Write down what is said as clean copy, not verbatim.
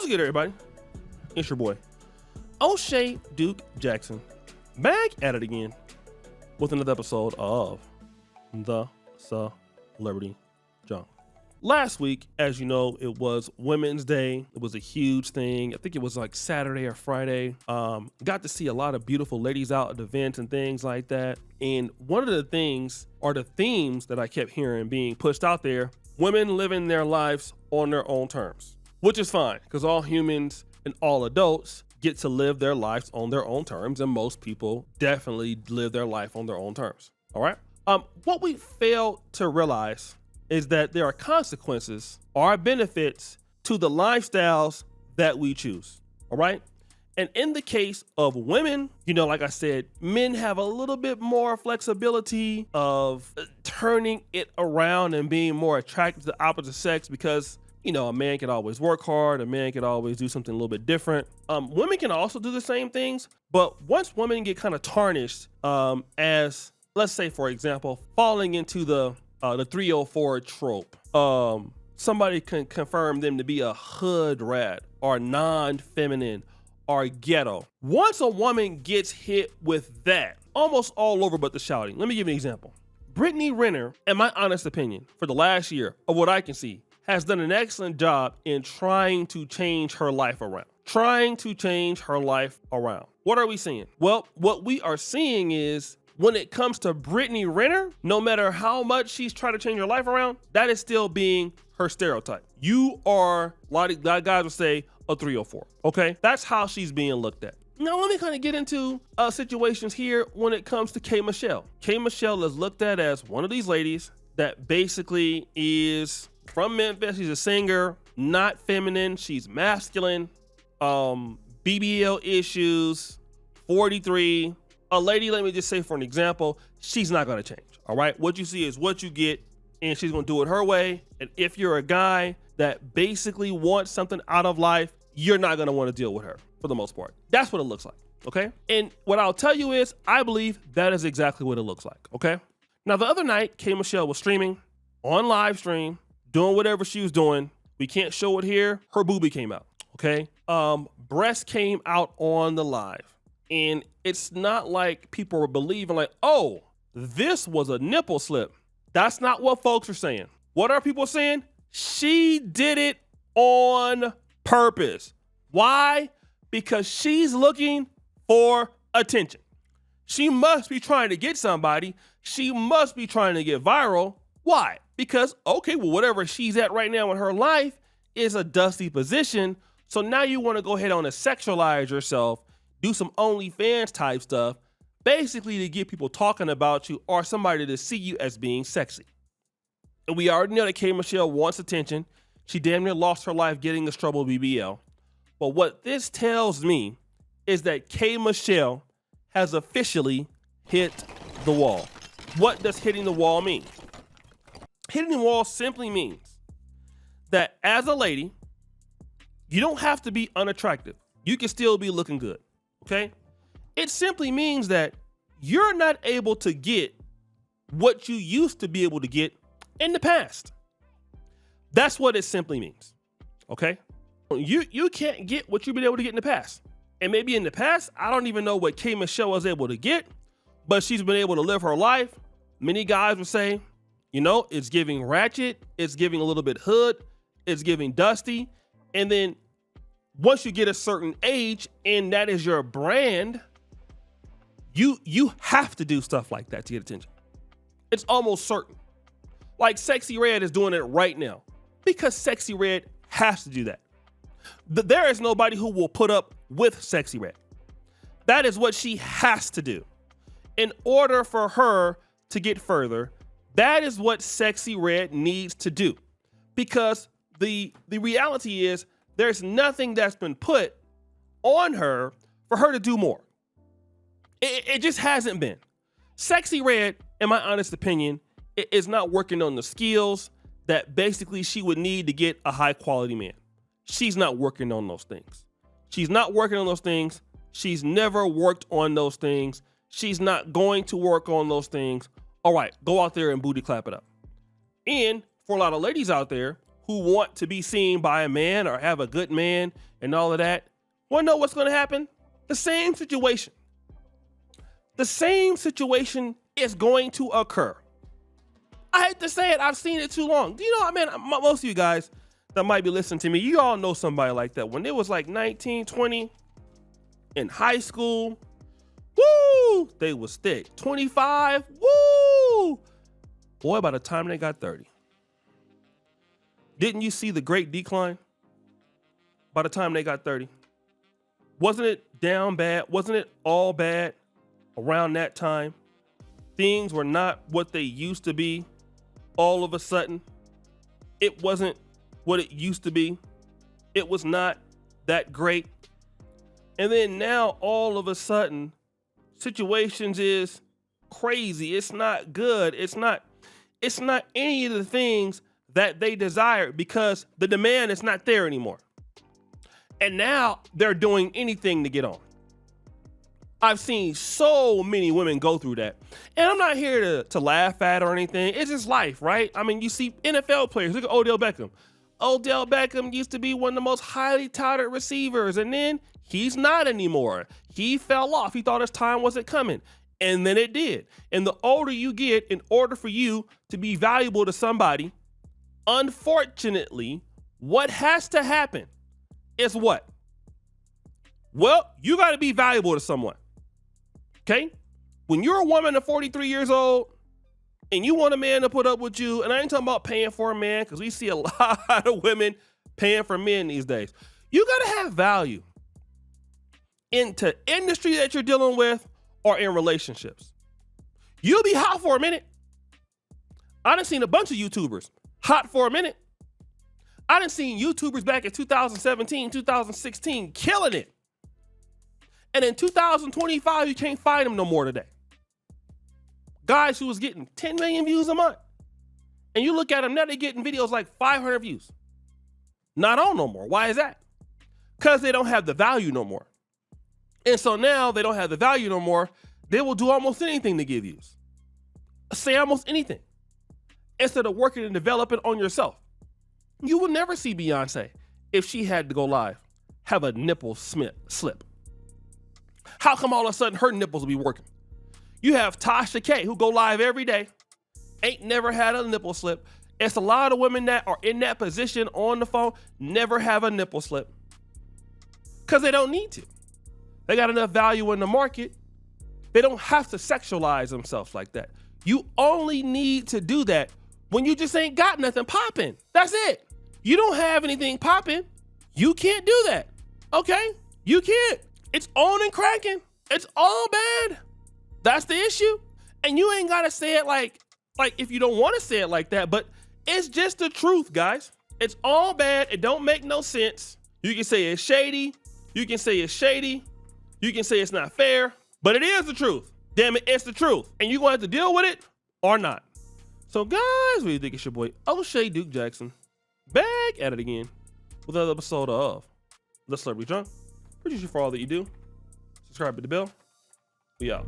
What's good, everybody? It's your boy, O'Shea Duke Jackson, back at it again with another episode of The Celebrity Junk. Last week, as you know, it was Women's Day. It was a huge thing. I think it was like Saturday or Friday. Got to see a lot of beautiful ladies out at events and things like that. And one of the things, or the themes that I kept hearing being pushed out there, women living their lives on their own terms, which is fine because all humans and all adults get to live their lives on their own terms. And most people definitely live their life on their own terms. All right. What we fail to realize is that there are consequences or benefits to the lifestyles that we choose, all right? And in the case of women, you know, like I said, men have a little bit more flexibility of turning it around and being more attracted to the opposite sex because, you know, a man can always work hard, a man can always do something a little bit different. Women can also do the same things, but once women get kind of tarnished as, let's say, for example, falling into the 304 trope. Somebody can confirm them to be a hood rat or non-feminine or ghetto. Once a woman gets hit with that, almost all over but the shouting. Let me give you an example. Brittany Renner, in my honest opinion, for the last year of what I can see, has done an excellent job in trying to change her life around. What are we seeing? Well, what we are seeing is when it comes to Brittany Renner, no matter how much she's trying to change her life around, that is still being her stereotype. You are, a lot of guys would say, a 304, okay? That's how she's being looked at. Now, let me kind of get into situations here when it comes to K. Michelle. K. Michelle is looked at as one of these ladies that basically is from Memphis. She's a singer, not feminine. She's masculine, BBL issues, 43. A lady, let me just say for an example, she's not going to change, all right? What you see is what you get, and she's going to do it her way. And if you're a guy that basically wants something out of life, you're not going to want to deal with her for the most part. That's what it looks like, okay? And what I'll tell you is I believe that is exactly what it looks like, okay? Now, the other night, K. Michelle was streaming on live stream, doing whatever she was doing. We can't show it here. Her boobie came out, okay? Breast came out on the live. And it's not like people were believing like, oh, this was a nipple slip. That's not what folks are saying. What are people saying? She did it on purpose. Why? Because she's looking for attention. She must be trying to get somebody. She must be trying to get viral. Why? Because, okay, well, whatever she's at right now in her life is a dusty position. So now you want to go ahead on and sexualize yourself, do some OnlyFans type stuff, basically to get people talking about you or somebody to see you as being sexy. And we already know that K. Michelle wants attention. She damn near lost her life getting a trouble BBL. But what this tells me is that K. Michelle has officially hit the wall. What does hitting the wall mean? Hitting the wall simply means that as a lady, you don't have to be unattractive. You can still be looking good. Okay? It simply means that you're not able to get what you used to be able to get in the past. That's what it simply means. Okay? You can't get what you've been able to get in the past. And maybe in the past, I don't even know what K. Michelle was able to get, but she's been able to live her life. Many guys would say, you know, it's giving ratchet, it's giving a little bit hood, it's giving dusty, and then once you get a certain age and that is your brand, you have to do stuff like that to get attention. It's almost certain. Like Sexy Red is doing it right now because Sexy Red has to do that. There is nobody who will put up with Sexy Red. That is what she has to do. In order for her to get further, that is what Sexy Red needs to do. Because the reality is, there's nothing that's been put on her for her to do more. It just hasn't been. Sexy Red, in my honest opinion, is not working on the skills that basically she would need to get a high quality man. She's not working on those things. She's not working on those things. She's never worked on those things. She's not going to work on those things. All right, go out there and booty clap it up. And for a lot of ladies out there who want to be seen by a man or have a good man and all of that, want to know what's going to happen? The same situation. The same situation is going to occur. I hate to say it, I've seen it too long. You know, man, most of you guys that might be listening to me, you all know somebody like that. When they was like 19, 20 in high school, woo, they was thick. 25, woo. Boy, by the time they got 30, didn't you see the great decline? By the time they got 30, wasn't it down bad? Wasn't it all bad around that time? Things were not what they used to be. All of a sudden, it wasn't what it used to be. It was not that great. And then now all of a sudden, situations is crazy. It's not good. It's not any of the things that they desired because the demand is not there anymore. And now they're doing anything to get on. I've seen so many women go through that. And I'm not here to laugh at or anything. It's just life, right? I mean, you see NFL players. Look at Odell Beckham. Odell Beckham used to be one of the most highly touted receivers, and then he's not anymore. He fell off. He thought his time wasn't coming, and then it did. And the older you get, in order for you to be valuable to somebody, unfortunately, what has to happen is what? Well, you got to be valuable to someone. Okay? When you're a woman of 43 years old and you want a man to put up with you, and I ain't talking about paying for a man because we see a lot of women paying for men these days. You got to have value into industry that you're dealing with or in relationships. You'll be hot for a minute. I done seen a bunch of YouTubers hot for a minute. I done seen YouTubers back in 2017, 2016 killing it. And in 2025, you can't find them no more today. Guys who was getting 10 million views a month. And you look at them now, they're getting videos like 500 views. Not on no more. Why is that? Because they don't have the value no more. And so now they don't have the value no more. They will do almost anything to get views. Say almost anything. Instead of working and developing on yourself. You will never see Beyonce, if she had to go live, have a nipple slip. How come all of a sudden her nipples will be working? You have Tasha K, who go live every day, ain't never had a nipple slip. It's a lot of women that are in that position on the phone, never have a nipple slip. Because they don't need to. They got enough value in the market. They don't have to sexualize themselves like that. You only need to do that when you just ain't got nothing popping. That's it. You don't have anything popping. You can't do that. Okay? You can't. It's on and cracking. It's all bad. That's the issue. And you ain't got to say it like if you don't want to say it like that, but it's just the truth, guys. It's all bad. It don't make no sense. You can say it's shady. You can say it's shady. You can say it's not fair, but it is the truth. Damn it, it's the truth. And you're going to have to deal with it or not. So guys, what do you think? It's your boy, O'Shea Duke Jackson, back at it again with another episode of The Celebrity Drunk. Appreciate you for all that you do. Subscribe to the bell. We out.